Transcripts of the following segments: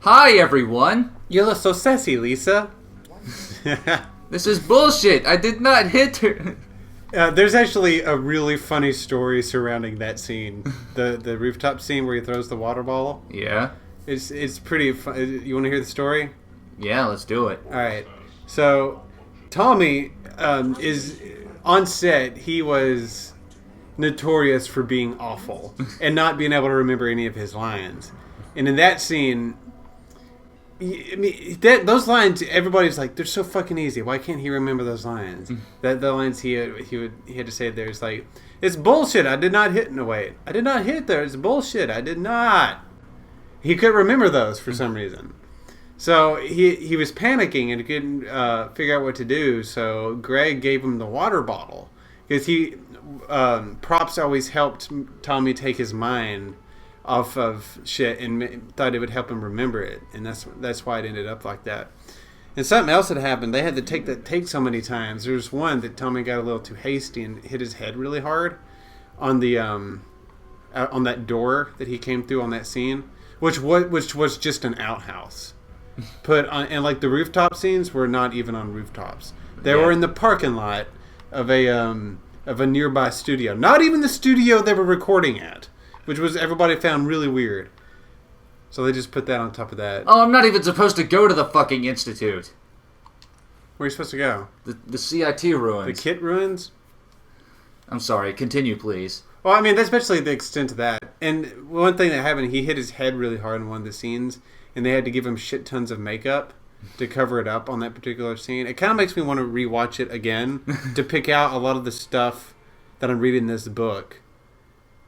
Hi, everyone. You look so sassy, Lisa. This is bullshit. I did not hit her. There's actually a really funny story surrounding that scene. The rooftop scene where he throws the water bottle. Yeah? It's pretty fun. You want to hear the story? Yeah, let's do it. All right. So, Tommy is on set. He was notorious for being awful and not being able to remember any of his lines. And in that scene, those lines, everybody's like, they're so fucking easy. Why can't he remember those lines? The lines he had to say there is like, it's bullshit. I did not hit in a way. I did not hit there. It's bullshit. I did not. He couldn't remember those for some reason. So he was panicking and couldn't figure out what to do. So Greg gave him the water bottle because props always helped Tommy take his mind off of shit and thought it would help him remember it, and that's why it ended up like that. And something else had happened. They had to take that take so many times. There was one that Tommy got a little too hasty and hit his head really hard on the on that door that he came through on that scene, which was just an outhouse. Put on, and like the rooftop scenes were not even on rooftops. They were in the parking lot of a nearby studio. Not even the studio they were recording at, which was everybody found really weird. So they just put that on top of that. Oh, I'm not even supposed to go to the fucking institute. Where are you supposed to go? The CIT ruins. The Kit ruins? I'm sorry. Continue, please. Well, I mean, that's basically the extent of that. And one thing that happened, he hit his head really hard in one of the scenes, and they had to give him shit tons of makeup to cover it up on that particular scene. It kind of makes me want to rewatch it again to pick out a lot of the stuff that I'm reading in this book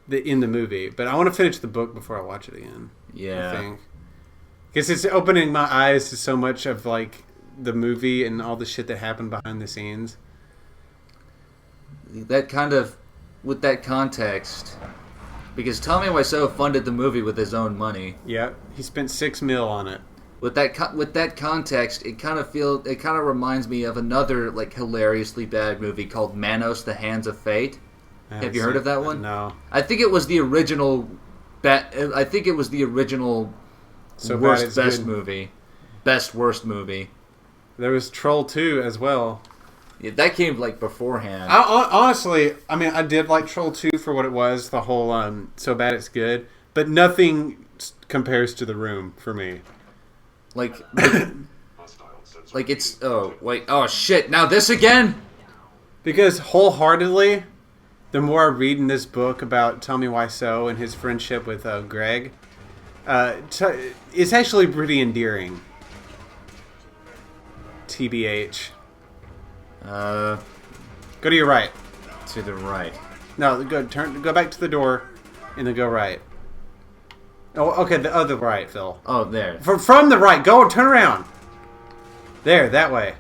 in the movie. But I want to finish the book before I watch it again. Yeah. I think. Because it's opening my eyes to so much of like the movie and all the shit that happened behind the scenes. That kind of, with that context, because Tommy Wiseau funded the movie with his own money. Yeah, he spent $6 million on it. With that context, it kind of reminds me of another like hilariously bad movie called Manos: The Hands of Fate. Have you heard of that one? No. I think it was the original. I think it was the original So worst bad best good. movie, best worst movie. There was Troll 2 as well. Yeah, that came like beforehand. Honestly, I mean, I did like Troll 2 for what it was. The whole so bad it's good, but nothing compares to The Room for me. Like it's oh shit! Now this again. Because wholeheartedly, the more I read in this book about Tommy Wiseau and his friendship with Greg, it's actually pretty endearing. TBH. Go Go to your right. to the right. No, go back to the door, and then go right. Oh, okay, the other right, Phil. Oh, there. From the right, go turn around. There, that way.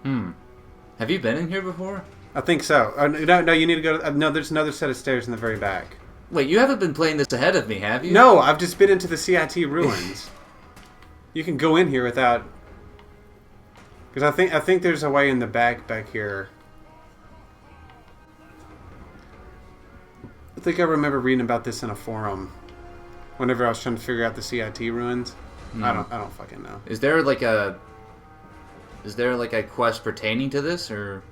Have you been in here before? I think so. No, you need to go. No, there's another set of stairs in the very back. Wait, you haven't been playing this ahead of me, have you? No, I've just been into the CIT ruins. You can go in here without. Because I think there's a way in the back here. I think I remember reading about this in a forum. Whenever I was trying to figure out the CIT ruins, I don't fucking know. Is there like a quest pertaining to this, or?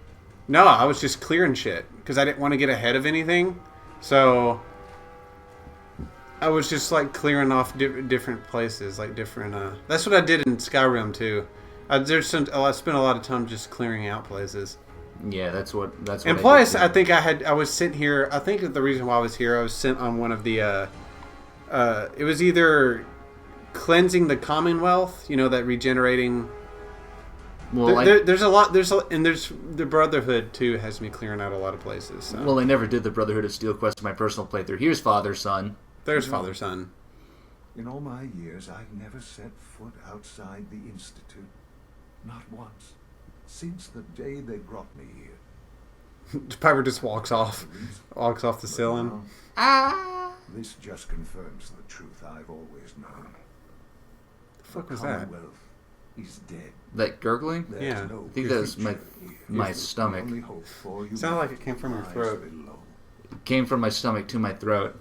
No, I was just clearing shit because I didn't want to get ahead of anything. So I was just like clearing off different places, like different. That's what I did in Skyrim too. I spent a lot of time just clearing out places. Yeah, that's what. And plus, I think I was sent here. I think the reason why I was here, I was sent on one of the. It was either cleansing the Commonwealth, that regenerating. Well, there's a lot. There's the Brotherhood too has me clearing out a lot of places. So. Well, I never did the Brotherhood of Steel quest in my personal playthrough. Here's father, son. There's father, son. In all my years, I never set foot outside the Institute. Not once. Since the day they brought me here. Piper just walks off the ceiling. This just confirms the truth I've always known. The fuck was that? Commonwealth is dead. That gurgling? There's Yeah. no I think that was future my here. stomach. The only hope for you Sounded like it came from your lies throat. below. It came from my stomach to my throat.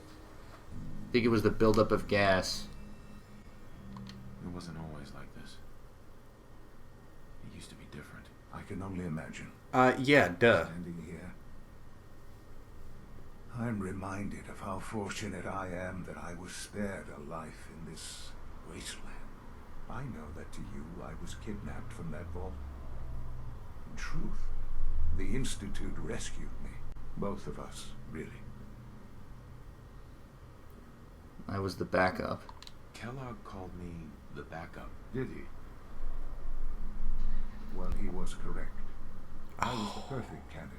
I think it was the buildup of gas. It wasn't always to be different. I can only imagine. Yeah, duh. Standing here, I'm reminded of how fortunate I am that I was spared a life in this wasteland. I know that to you, I was kidnapped from that vault. In truth, the Institute rescued me. Both of us, really. I was the backup. Kellogg called me the backup. Did he? Well, he was correct. I was the perfect candidate.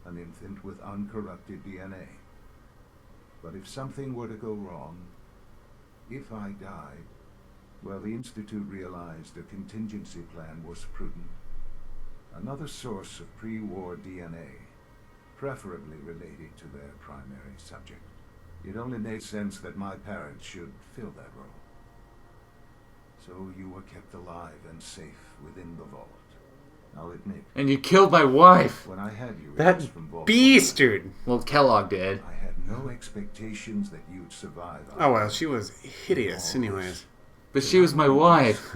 An infant with uncorrupted DNA. But if something were to go wrong, if I died, well, the Institute realized a contingency plan was prudent. Another source of pre-war DNA, preferably related to their primary subject. It only made sense that my parents should fill that role. So you were kept alive and safe within the vault. I'll admit. And you killed my wife! When I had you That released from vault, beast, dude. Well, Kellogg did. I had no expectations that you'd survive. Oh, well, she was hideous anyways. But she was my wife.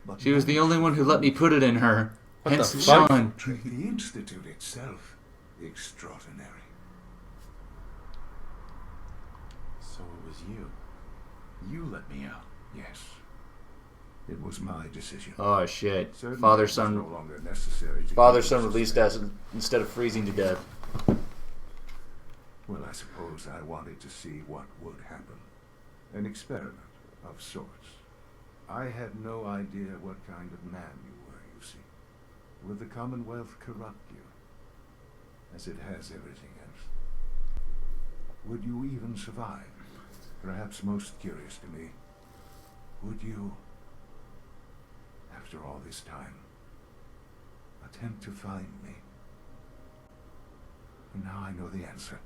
But She was the only one who let me put it in her. What Hence the fuck? Sean. The Institute itself, extraordinary. So it was you. You let me out. Yes. It was my decision. Oh shit. Certainly Father it was no son longer necessary to father keep son us released suspended. us instead of freezing to death. Well, I suppose I wanted to see what would happen. An experiment of sorts. I had no idea what kind of man you were, you see. Would the Commonwealth corrupt you? As it has everything else. Would you even survive? Perhaps most curious to me, would you, after all this time, attempt to find me? And now I know the answer.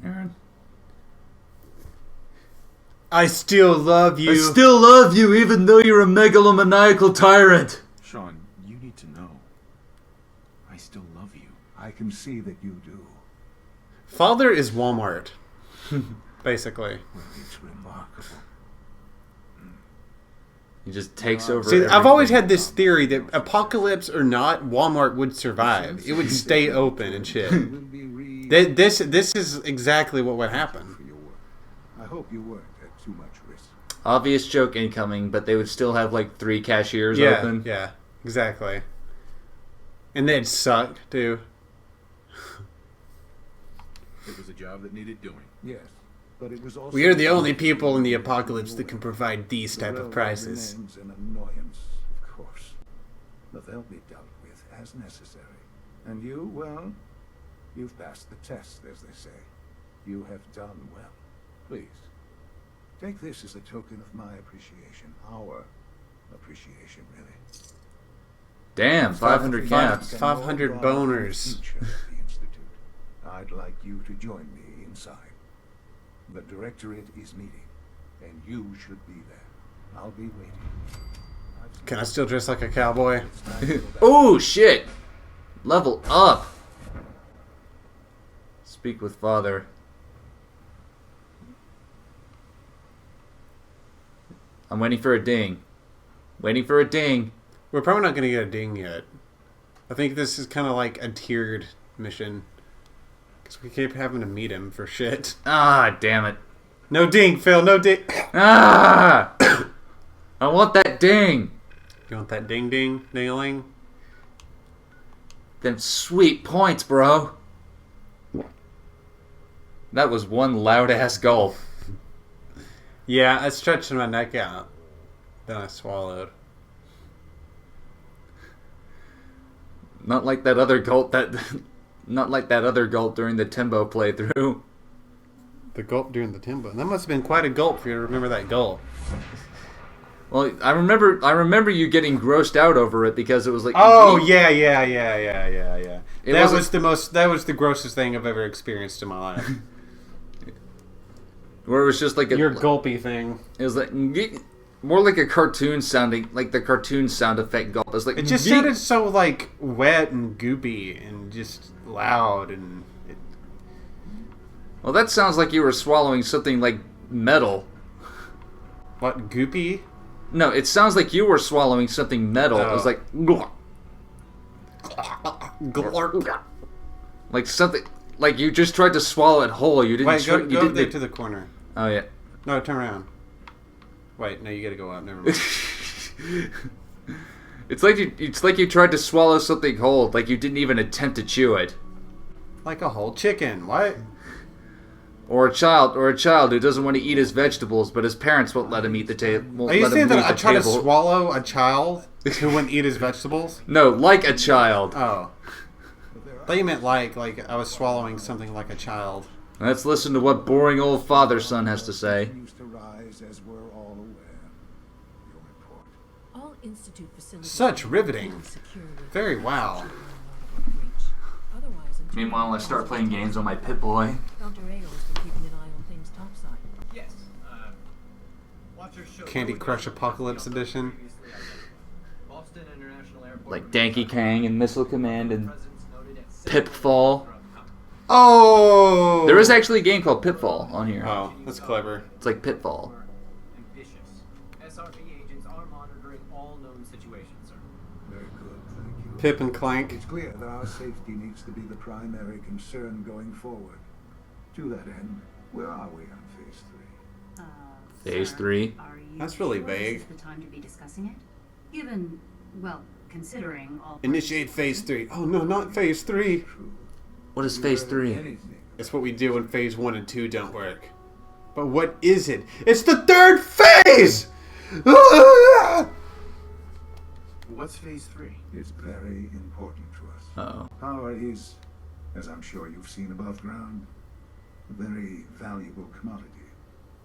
Aaron. I still love you. I still love you even though you're a megalomaniacal tyrant. Sean, you need to know. I still love you. I can see that you do. Father is Wal-Mart. Basically. Well, it's remarkable. He just takes over See, I've always everything. had this theory that apocalypse or not, Walmart would survive. It would stay open and shit. Will be read This is exactly what would happen. for your work. I hope you weren't at too much risk. Obvious joke incoming, but they would still have like 3 cashiers Yeah, open. yeah, exactly. And they'd suck too. It was a job that needed doing. Yes, but it was also. We are the only people in the apocalypse that can provide these type of Railroad prices. remains an annoyance, of course, but they'll be dealt with as necessary. And you, well, you've passed the test, as they say. You have done well. Please, take this as a token of my appreciation. Our appreciation, really. Damn, 500 caps. 500 And all drive boners. the future of the Institute. I'd like you to join me inside. The Directorate is meeting, and you should be there. I'll be waiting. Can I still dress like a cowboy? It's time to go back. Oh shit! Level up! Speak with father. I'm waiting for a ding. Waiting for a ding. We're probably not going to get a ding yet. I think this is kind of like a tiered mission. Because we keep having to meet him for shit. Ah, damn it. No ding, Phil, no ding. Ah! I want that ding! You want that ding ding, ding-a-ling? Them sweet points, bro. That was one loud ass gulp. Yeah, I stretched my neck out. Then I swallowed. Not like that other gulp not like that other gulp during the Timbo playthrough. The gulp during the timbo. That must have been quite a gulp for you to remember that gulp. Well, I remember you getting grossed out over it because it was like Oh you- yeah. It That wasn't- was the grossest thing I've ever experienced in my life. where it was just like a Your gulpy thing. it was like more like a cartoon sounding, like the cartoon sound effect gulp. It was like It just sounded so like wet and goopy and just loud and. Well, that sounds like you were swallowing something like metal. What, goopy? No, it sounds like you were swallowing something metal. It was like... Like something... Like you just tried to swallow it whole. You didn't... Wait, go you over there to the corner. Oh, yeah. No, turn around. Wait, no, you gotta go up. Never mind. It's like you tried to swallow something whole. Like you didn't even attempt to chew it. Like a whole chicken. What? Or a child who doesn't want to eat his vegetables, but his parents won't let him eat the table. Are you saying that I tried to swallow a child who wouldn't eat his vegetables? No, like a child. Oh. I thought you meant like I was swallowing something like a child. Let's listen to what boring old father-son has to say. To rise as we're all aware. Your report. All Institute facilities Such riveting. are secure with Very wow. Otherwise, until Meanwhile, I start playing games on my Pip-Boy. Dr. Ayo has been keeping an eye on things topside. Yes. Watch your show. Candy Crush Apocalypse Edition. Boston International Airport. Like Danky Kang and Missile Command and Pipfall. Oh! There is actually a game called Pitfall on here. Oh, that's clever. It's like Pitfall. Ambitious. SRB agents are monitoring all known situations, sir. Very good, thank you. Pip and Clank. It's clear that our safety needs to be the primary concern going forward. To that end, where are we on phase 3? Phase 3. Are you That's really sure vague. This is the time to be discussing it? Given, well, considering all... Initiate phase 3. Oh no, not phase 3. True. What is phase 3? Anything. It's what we do when phase 1 and 2 don't work. But what is it? It's the third phase! What's phase 3? It's very important to us. Uh-oh. Power is, as I'm sure you've seen above ground, a very valuable commodity.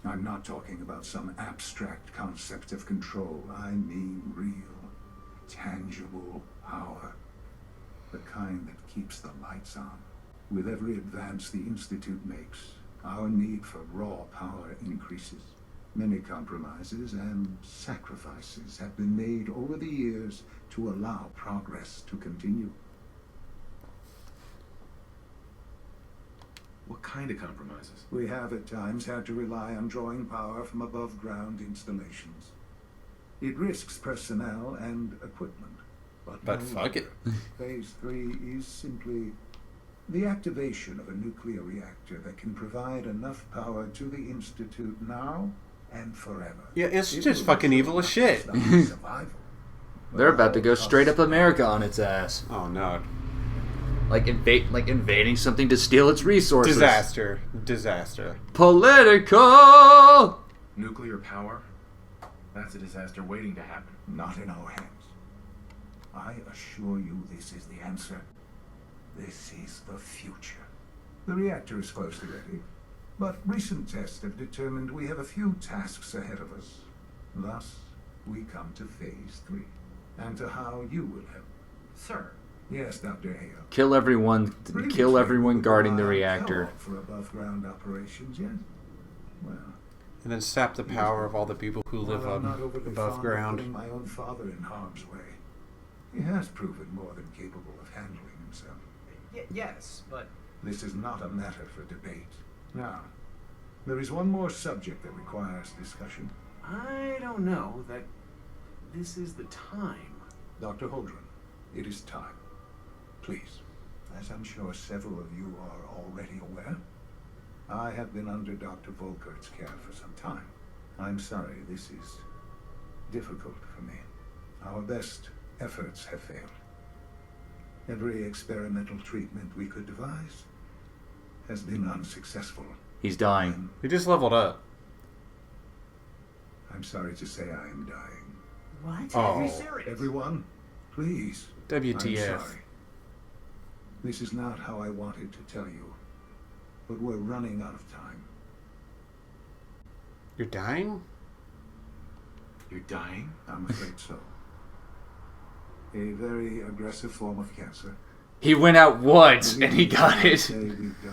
I'm not talking about some abstract concept of control. I mean real, tangible power. The kind that keeps the lights on. With every advance the Institute makes, our need for raw power increases. Many compromises and sacrifices have been made over the years to allow progress to continue. What kind of compromises? We have at times had to rely on drawing power from above ground installations. It risks personnel and equipment. But fuck it. Phase 3 is simply the activation of a nuclear reactor that can provide enough power to the Institute now and forever. Yeah, it's It just will fucking ensure evil as not shit. just our survival, but They're about to go our straight up America on its ass. Oh no. Like invading something to steal its resources. Disaster. Disaster. Political! Nuclear power? That's a disaster waiting to happen. Not in our hands. I assure you this is the answer. This is the future. The reactor is close to ready, but recent tests have determined we have a few tasks ahead of us. Thus, we come to phase 3, and to how you will help. Sir. Yes, Dr. Hale. Kill everyone guarding the Provide reactor. help for above-ground operations, yes? Well, And then sap the power of all the people who live while I'm not overly above fond of ground. putting my own father in harm's way, he has proven more than capable of handling himself. Yes, but This is not a matter for debate. Now, there is one more subject that requires discussion. I don't know that this is the time. Dr. Holdren, it is time. Please, as I'm sure several of you are already aware, I have been under Dr. Volkert's care for some time. I'm sorry this is difficult for me. Our best efforts have failed. Every experimental treatment we could devise has been unsuccessful. He's dying. He just leveled up. I'm sorry to say I am dying. What? Oh. are you serious? Everyone, please. I'm WTF. sorry. This is not how I wanted to tell you, but we're running out of time. You're dying? You're dying? I'm afraid so. A very aggressive form of cancer. He went out once and he got it.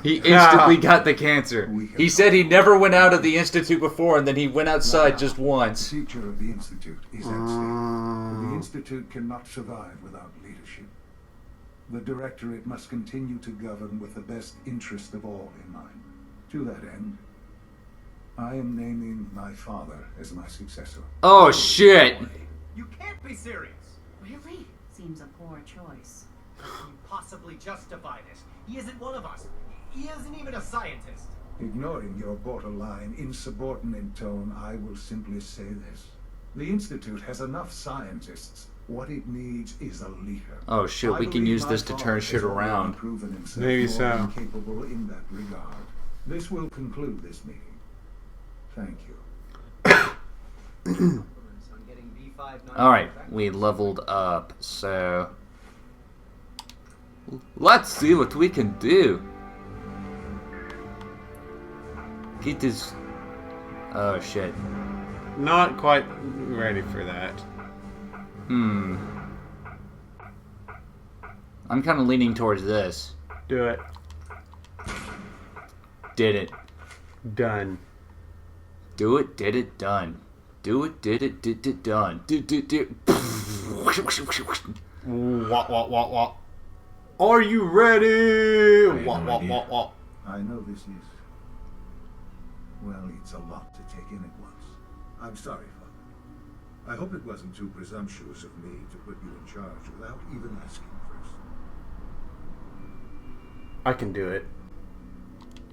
He instantly got the cancer. He said he never went out of the Institute before and then he went outside just The once. future of the Institute is at stake. The Institute cannot survive without leadership. The Directorate must continue to govern with the best interest of all in mind. To that end, I am naming my father as my successor. Oh shit! You can't be serious. Really? Seems a poor choice. How can you possibly justify this? He isn't one of us. He isn't even a scientist. Ignoring your borderline insubordinate tone, I will simply say this. The Institute has enough scientists. What it needs is a leader. Oh shit, we can use this to turn shit around. Maybe so. Capable in that regard. This will conclude this meeting. Thank you. I'm getting B5. Alright, we leveled up, so... Let's see what we can do. Get this... Oh shit. Not quite ready for that. I'm kind of leaning towards this. Do it. Did it. Done. Do it, did it, done. Do it, did it, done. Do. Wah. Are you ready? Wah. I know this is... Well, it's a lot to take in at once. I'm sorry, Father. I hope it wasn't too presumptuous of me to put you in charge without even asking first. I can do it.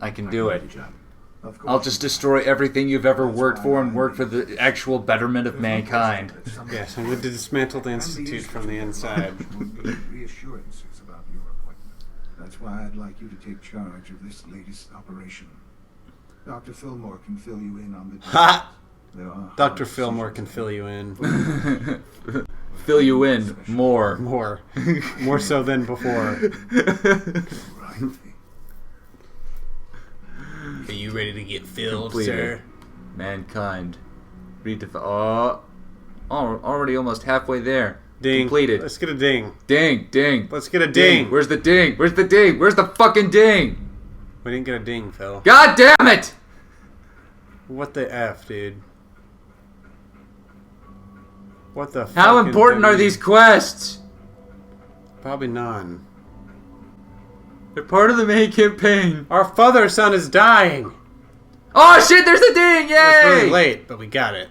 I can do it. Of course, I'll just destroy everything you've ever worked for and work for the actual betterment of mankind. Yes, I'm going to dismantle the Institute from the inside. Reassurances about your appointment. That's why I'd like you to take charge of this latest operation. Dr. Fillmore can fill you in on the... Ha! There are Dr. Fillmore can fill you in. Fill you in more. More so than before. Are you ready to get filled, Completed. sir? Mankind. Already almost halfway there. Ding. Completed. Let's get a ding. Ding. Let's get a ding. Where's the ding? Where's the ding? Where's the fucking ding? We didn't get a ding, Phil. God damn it! What the F, dude? What the How fucking important are W? these quests? Probably none. They're part of the main campaign. Our father son is dying. Oh shit, there's a ding! Yay! It's really late, but we got it.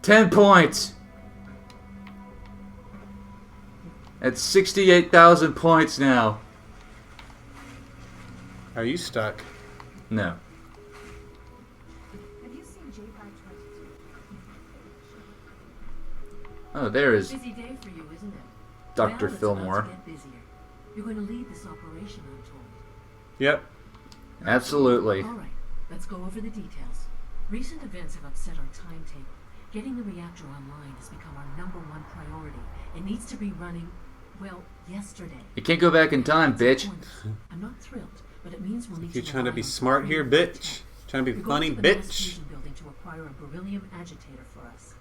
10 points. At 68,000 points now. Are you stuck? No. Have you seen J522? Oh, there is Busy day for you, isn't it? Dr. Well, it's about Fillmore. to get busier. You're going to lead this operation, I'm told. Yep. Absolutely. All right, let's go over the details. Recent events have upset our timetable. Getting the reactor online has become our #1 priority. It needs to be running, well, yesterday. You can't go back in time, bitch. I'm not thrilled, but it means we'll need You to trying to rely be on smart here, superior bitch? tech. Trying to be You're funny, going to the mass bitch? fusion building to acquire a beryllium agitator for us.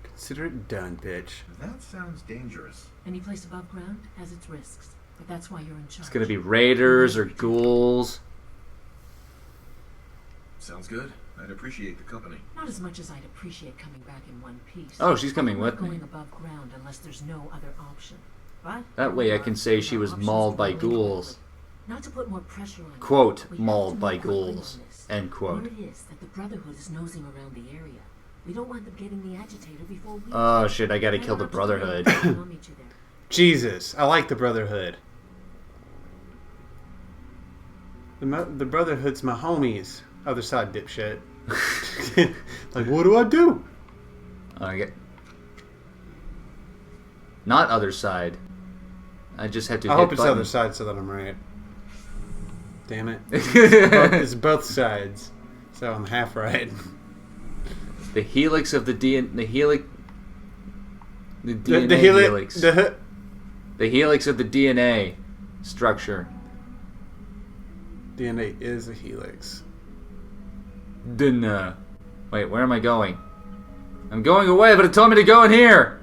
Consider it done, bitch. That sounds dangerous. Any place above ground has its risks, but that's why you're in charge. It's gonna be raiders or ghouls. Sounds good. I'd appreciate the company. Not as much as I'd appreciate coming back in one piece. Oh, she's coming I'm not with me. going above ground unless there's no other option. But That way I can say she was Options mauled to by go ghouls. forward. Not to put more pressure on you, Quote, we have mauled to by move quickly ghouls. on this. End quote. Word is that the Brotherhood is nosing around the area. We don't want them getting the agitator before we Oh do. shit, I gotta Head kill the on up to Brotherhood. the I'll meet you there. Jesus, I like the Brotherhood. The Brotherhood's my homies. Other side, dipshit. Like, what do I do? Okay. Not other side. I just had to I hit hope it's button. other side so that I'm right. Damn it. It's both sides. So I'm half right. The helix of the DNA. The helix. The DNA The helix. The helix of the DNA structure. DNA is a helix. Wait, where am I going? I'm going away, but it told me to go in here.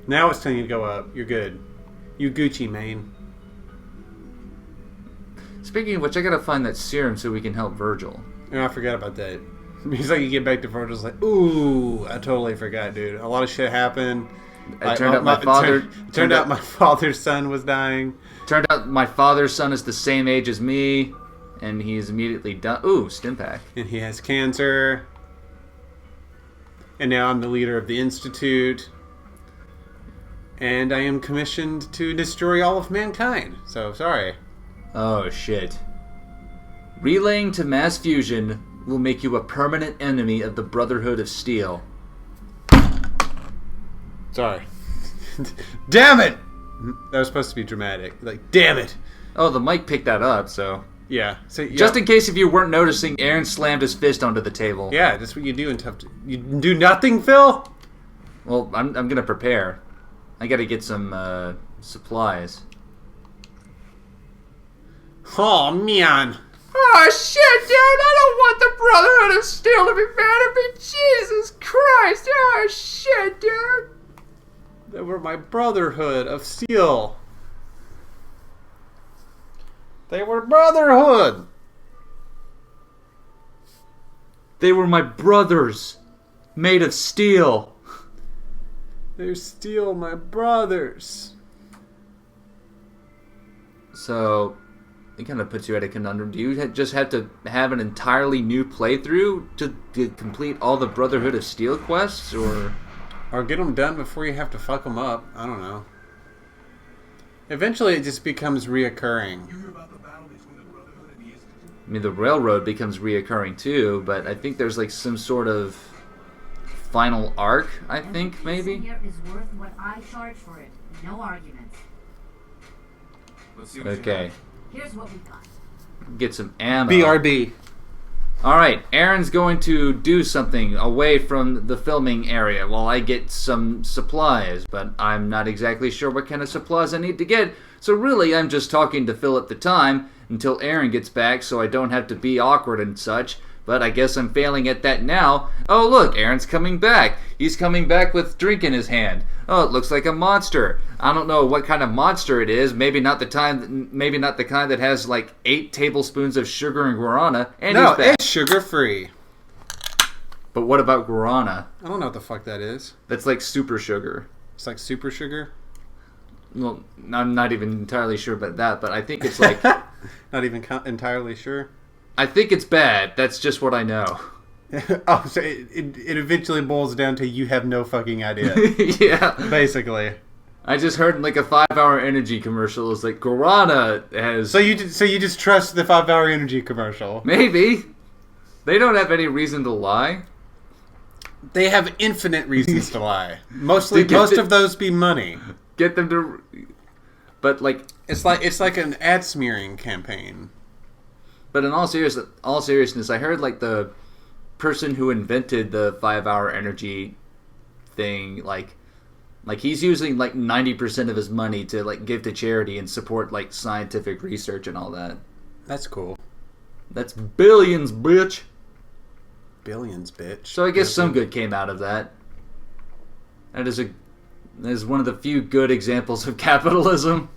Now it's telling you to go up. You're good. You Gucci, man. Speaking of which, I gotta find that serum so we can help Virgil. Oh, I forgot about that. He's like, you get back to Virgil's like, ooh, I totally forgot, dude. A lot of shit happened. It turned out my father. Turned out my father's son was dying. Turned out my father's son is the same age as me. And he's immediately done. Ooh, Stimpak. And he has cancer. And now I'm the leader of the Institute. And I am commissioned to destroy all of mankind. So, sorry. Oh, shit. Relaying to mass fusion will make you a permanent enemy of the Brotherhood of Steel. Sorry. Damn it! That was supposed to be dramatic. Like, damn it! Oh, the mic picked that up, so... Yeah. So, yeah. Just in case if you weren't noticing, Aaron slammed his fist onto the table. Yeah, that's what you do in tough... You do nothing, Phil? Well, I'm gonna prepare. I gotta get some, supplies. Oh, man. Oh, shit, dude! I don't want the Brotherhood of Steel to be mad at me! Jesus Christ! Oh, shit, dude! They were my Brotherhood of Steel. They were Brotherhood! They were my brothers, made of steel. They're still my brothers. So, it kind of puts you at a conundrum. Do you just have to have an entirely new playthrough to complete all the Brotherhood of Steel quests, or... Or get them done before you have to fuck them up. I don't know. Eventually it just becomes reoccurring. I mean, the railroad becomes reoccurring too, but I think there's like some sort of final arc, I think, maybe? Here is worth what I charge for it. No arguments. Okay. Here's what we got. Get some ammo. BRB. Alright, Aaron's going to do something away from the filming area while I get some supplies, but I'm not exactly sure what kind of supplies I need to get, so really I'm just talking to Phil at the time until Aaron gets back so I don't have to be awkward and such, but I guess I'm failing at that now. Oh look, Aaron's coming back. He's coming back with drink in his hand. Oh, it looks like a monster. I don't know what kind of monster it is. Maybe not the kind that has like 8 tablespoons of sugar and guarana. And No, he's back. it's sugar-free. But what about guarana? I don't know what the fuck that is. That's like super sugar. It's like super sugar? Well, I'm not even entirely sure about that, but I think it's like... Not even entirely sure? I think it's bad. That's just what I know. Oh, so it eventually boils down to you have no fucking idea. Yeah. Basically. I just heard like a 5-hour energy commercial. It's like, guarana has... So you just trust the 5-hour energy commercial? Maybe. They don't have any reason to lie. They have infinite reasons to lie. Most of those be money. Get them to... But like... It's like an ad smearing campaign. But in all seriousness, I heard like the person who invented the 5-hour energy thing, like he's using like 90% of his money to like give to charity and support like scientific research and all that. That's cool. That's billions, bitch. Billions, bitch. So I guess some good came out of that. That is one of the few good examples of capitalism.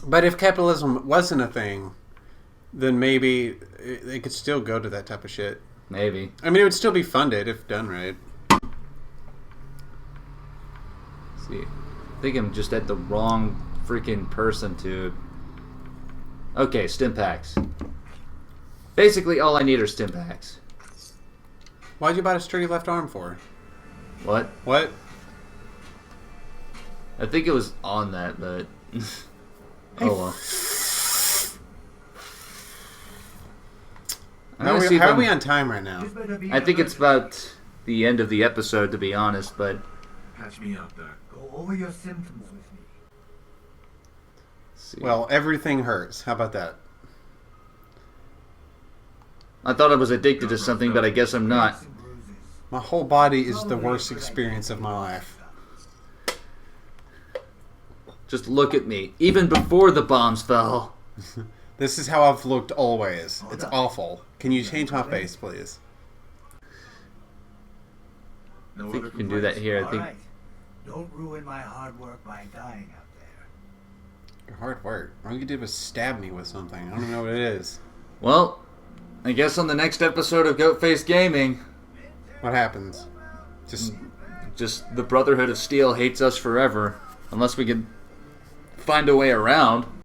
But if capitalism wasn't a thing, then maybe they could still go to that type of shit. Maybe. I mean, it would still be funded if done right. See, I think I'm just at the wrong freaking person to... Okay, Stimpaks. Basically, all I need are Stimpaks. Why'd you buy a sturdy left arm for? What? What? I think it was on that, but... Oh well. How are we on time right now? I think it's about the end of the episode, to be honest, but... Patch me up, Doc. Go over your symptoms with me. Let's see. Well, everything hurts. How about that? I thought I was addicted to something, but I guess I'm not. My whole body is the worst experience of my life. Just look at me. Even before the bombs fell. This is how I've looked always. It's awful. Can you change my face, please? No I think other you can do that here. I All think... right. Don't ruin my hard work by dying out there. Your hard work. All you did was stab me with something. I don't know what it is. Well, I guess on the next episode of Goat Face Gaming... What happens? Just the Brotherhood of Steel hates us forever. Unless we can find a way around.